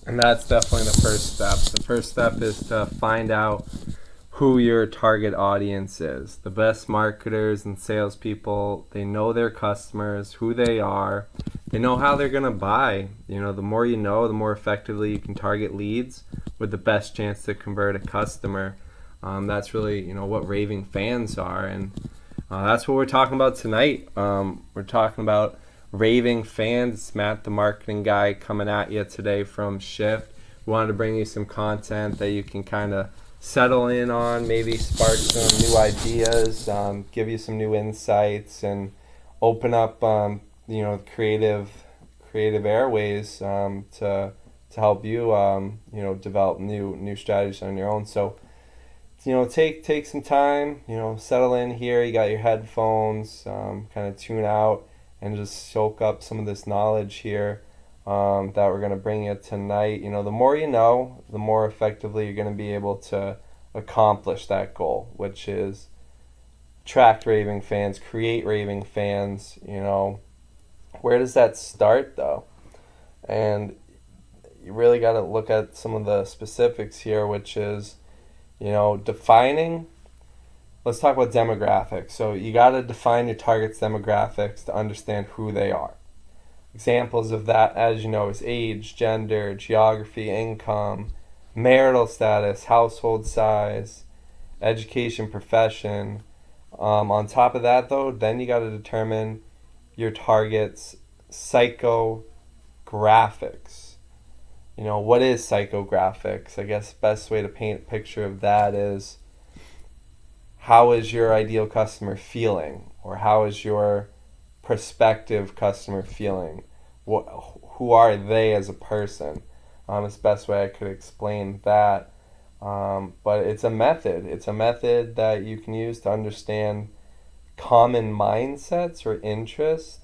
And that's definitely the first step. The first step is to find out who your target audience is. The best marketers and salespeople, they know their customers, who they are, they know how they're going to buy. The more you know, the more effectively you can target leads with the best chance to convert a customer. That's really, what raving fans are. And that's what we're talking about tonight. We're talking about raving fans. It's Matt, the marketing guy, coming at you today from Shift. We wanted to bring you some content that you can kind of settle in on, maybe spark some new ideas, give you some new insights, and open up, creative airways to help you, develop new strategies on your own. So, take some time, settle in here. You got your headphones, kind of tune out and just soak up some of this knowledge here that we're going to bring you tonight. The more you know, the more effectively you're going to be able to accomplish that goal, which is attract raving fans, create raving fans. Where does that start though? And you really got to look at some of the specifics here, which is, defining. Let's talk about demographics. So you got to define your target's demographics to understand who they are. Examples of that, as you know, is age, gender, geography, income, marital status, household size, education, profession. On top of that, though, then you got to determine your target's psychographics. What is psychographics? I guess the best way to paint a picture of that is, how is your ideal customer feeling? Or how is your prospective customer feeling? Who are they as a person? It's the best way I could explain that. But it's a method. It's a method that you can use to understand common mindsets or interests,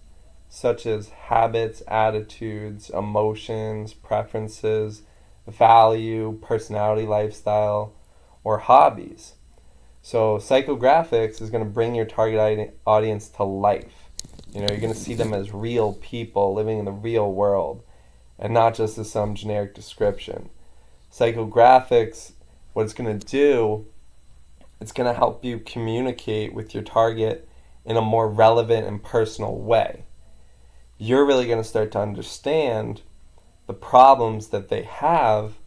such as habits, attitudes, emotions, preferences, value, personality, lifestyle, or hobbies. So psychographics is going to bring your target audience to life. You're going to see them as real people living in the real world and not just as some generic description. Psychographics, what it's going to do, it's going to help you communicate with your target in a more relevant and personal way. You're really going to start to understand the problems that they have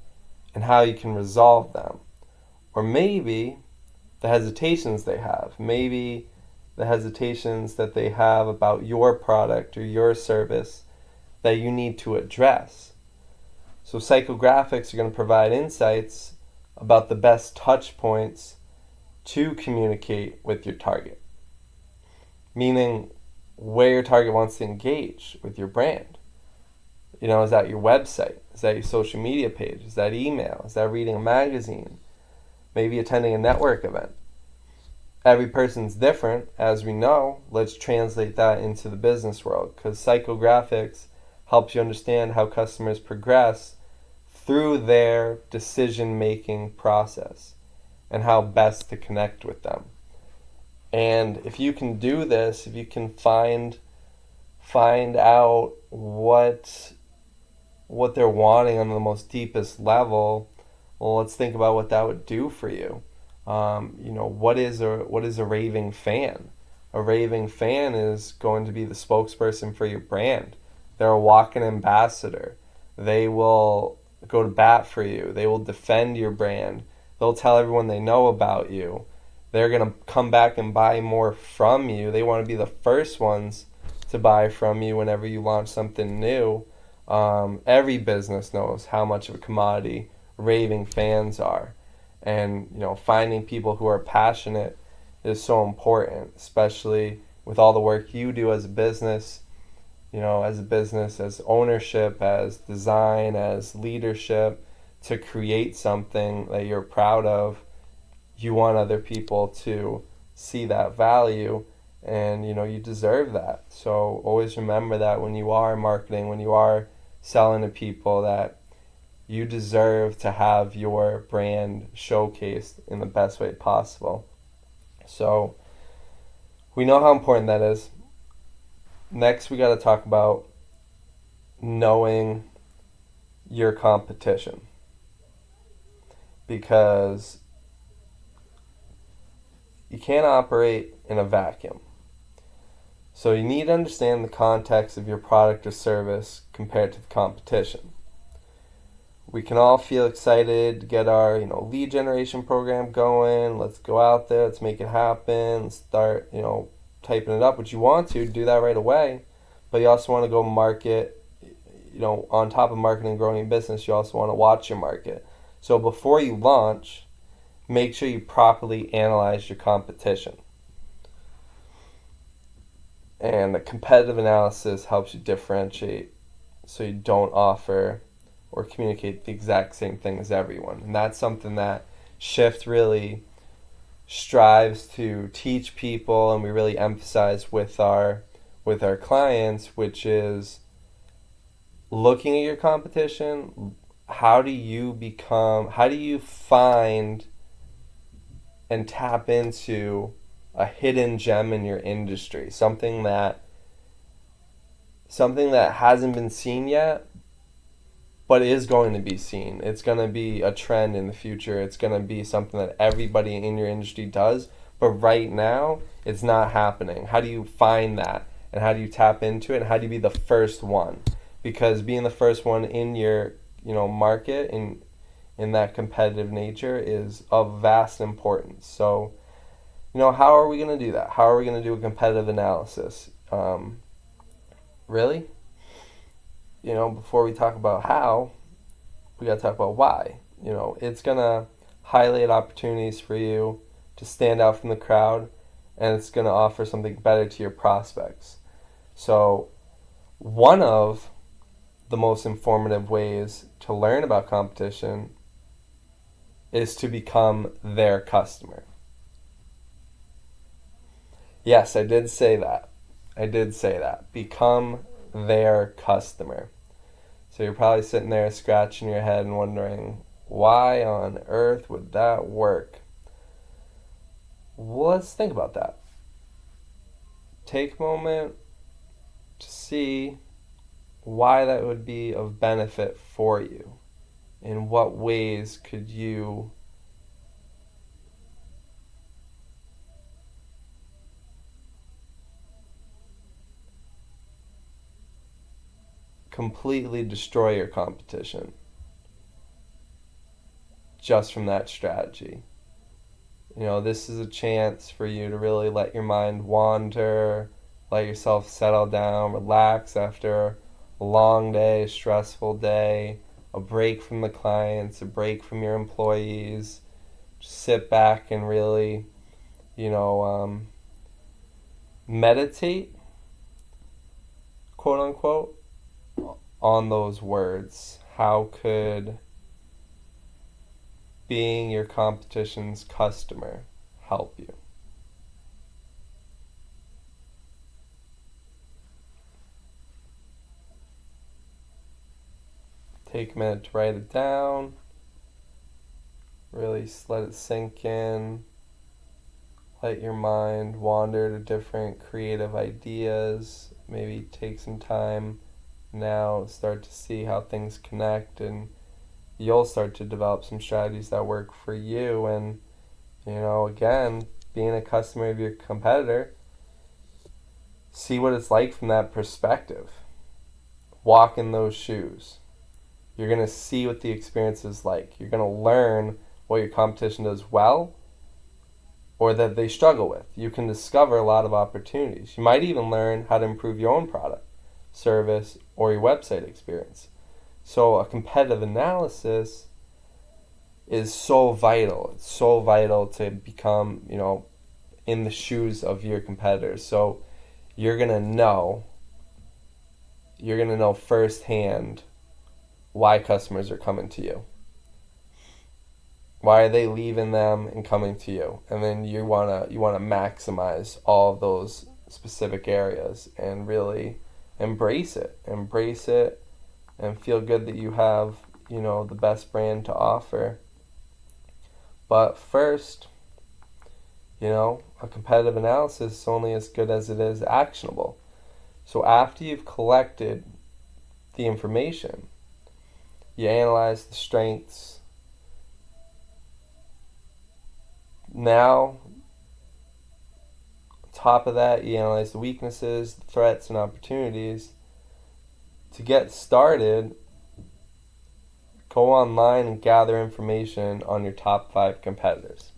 and how you can resolve them. Or maybe the hesitations they have. Maybe the hesitations that they have about your product or your service that you need to address. So psychographics are going to provide insights about the best touch points to communicate with your target. Meaning where your target wants to engage with your brand. Is that your website? Is that your social media page? Is that email? Is that reading a magazine? Maybe attending a network event. Every person's different, as we know. Let's translate that into the business world, because psychographics helps you understand how customers progress through their decision-making process and how best to connect with them. And if you can do this, if you can find out what they're wanting on the most deepest level, well, let's think about what that would do for you. What is a raving fan? A raving fan is going to be the spokesperson for your brand. They're a walking ambassador. They will go to bat for you. They will defend your brand. They'll tell everyone they know about you. They're going to come back and buy more from you. They want to be the first ones to buy from you whenever you launch something new. Every business knows how much of a commodity raving fans are. And, finding people who are passionate is so important, especially with all the work you do as a business, as ownership, as design, as leadership, to create something that you're proud of. You want other people to see that value, and you deserve that. So always remember that when you are marketing, when you are selling to people, that you deserve to have your brand showcased in the best way possible. So we know how important that is. Next, we got to talk about knowing your competition, because you can't operate in a vacuum. So you need to understand the context of your product or service compared to the competition. We can all feel excited to get our lead generation program going. Let's go out there, let's make it happen, start typing it up, which you want to do that right away. But you also want to go market, on top of marketing and growing your business, you also want to watch your market. So before you launch, make sure you properly analyze your competition. And the competitive analysis helps you differentiate so you don't offer or communicate the exact same thing as everyone. And that's something that Shift really strives to teach people, and we really emphasize with our clients, which is looking at your competition. How do you find and tap into a hidden gem in your industry, something that hasn't been seen yet, but is going to be seen. It's going to be a trend in the future. It's going to be something that everybody in your industry does, but right now it's not happening. How do you find that, and how do you tap into it, and how do you be the first one? Because being the first one in your market in that competitive nature is of vast importance. So how are we going to do that? How are we going to do a competitive analysis? Really? Before we talk about how, we got to talk about why. It's going to highlight opportunities for you to stand out from the crowd, and it's going to offer something better to your prospects. So one of the most informative ways to learn about competition is to become their customer. Yes, I did say that. Become their customer. So you're probably sitting there scratching your head and wondering, why on earth would that work? Well, let's think about that. Take a moment to see why that would be of benefit for you. In what ways could you completely destroy your competition just from that strategy? This is a chance for you to really let your mind wander, let yourself settle down, relax after a long day, a stressful day, a break from the clients, a break from your employees. Just sit back and really, meditate, quote unquote, on those words. How could being your competition's customer help you? Take a minute to write it down. Really let it sink in. Let your mind wander to different creative ideas. Maybe take some time now, start to see how things connect, and you'll start to develop some strategies that work for you. And again, being a customer of your competitor, see what it's like from that perspective. Walk in those shoes. You're going to see what the experience is like. You're going to learn what your competition does well or that they struggle with. You can discover a lot of opportunities. You might even learn how to improve your own product, service, or your website experience. So a competitive analysis is so vital. It's so vital to become, in the shoes of your competitors. So you're going to know firsthand why customers are coming to you. Why are they leaving them and coming to you? And then you wanna maximize all of those specific areas and really embrace it, and feel good that you have the best brand to offer. But first, a competitive analysis is only as good as it is actionable. So after you've collected the information, You analyze the strengths. Now, on top of that, you analyze the weaknesses, the threats, and opportunities. To get started, go online and gather information on your top 5 competitors.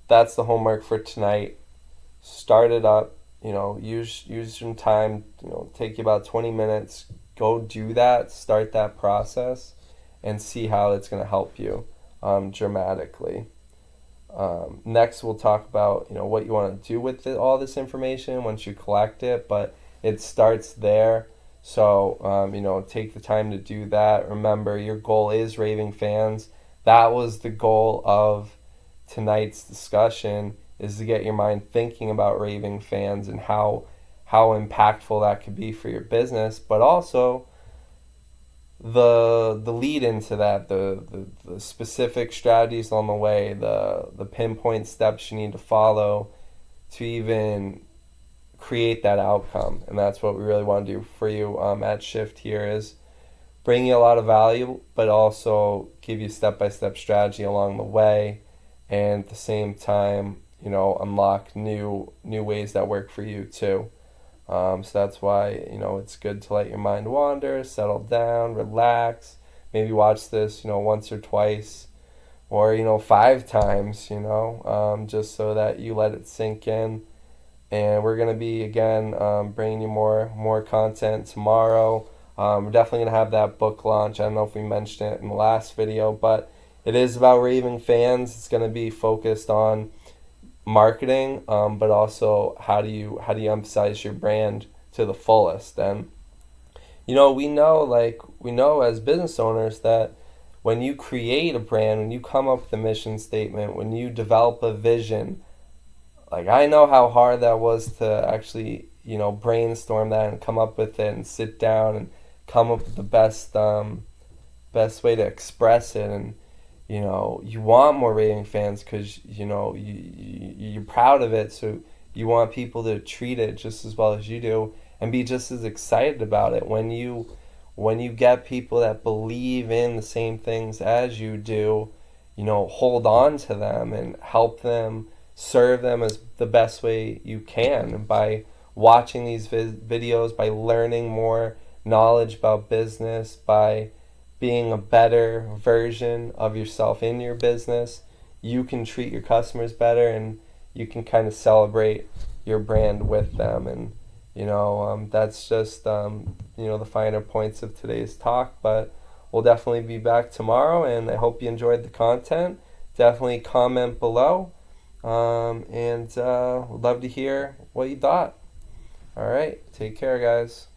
That's the homework for tonight. Start it up. Use some time. Take you about 20 minutes. Go do that. Start that process, and see how it's going to help you dramatically. Next, we'll talk about what you want to do with all this information once you collect it. But it starts there. So take the time to do that. Remember, your goal is raving fans. That was the goal of tonight's discussion, is to get your mind thinking about raving fans and how impactful that could be for your business, but also the lead into that, the specific strategies on the way, the pinpoint steps you need to follow to even create that outcome. And that's what we really want to do for you at Shift here, is bring you a lot of value, but also give you step-by-step strategy along the way, and at the same time, unlock new ways that work for you too. So that's why, it's good to let your mind wander, settle down, relax, maybe watch this, once or twice, or, 5 times, just so that you let it sink in. And we're going to be, again, bringing you more content tomorrow. We're definitely going to have that book launch. I don't know if we mentioned it in the last video, but it is about raving fans. It's going to be focused on marketing, but also how do you emphasize your brand to the fullest. And we know as business owners that when you create a brand, when you come up with a mission statement, when you develop a vision, I know how hard that was to actually brainstorm that and come up with it and sit down and come up with the best way to express it. And you want more raving fans because you're proud of it, so you want people to treat it just as well as you do and be just as excited about it. When you get people that believe in the same things as you do, hold on to them and help them, serve them as the best way you can. And by watching these videos, by learning more knowledge about business, by being a better version of yourself in your business, you can treat your customers better, and you can kind of celebrate your brand with them. And that's just the finer points of today's talk. But we'll definitely be back tomorrow, and I hope you enjoyed the content. Definitely comment below, and would love to hear what you thought. All right, take care, guys.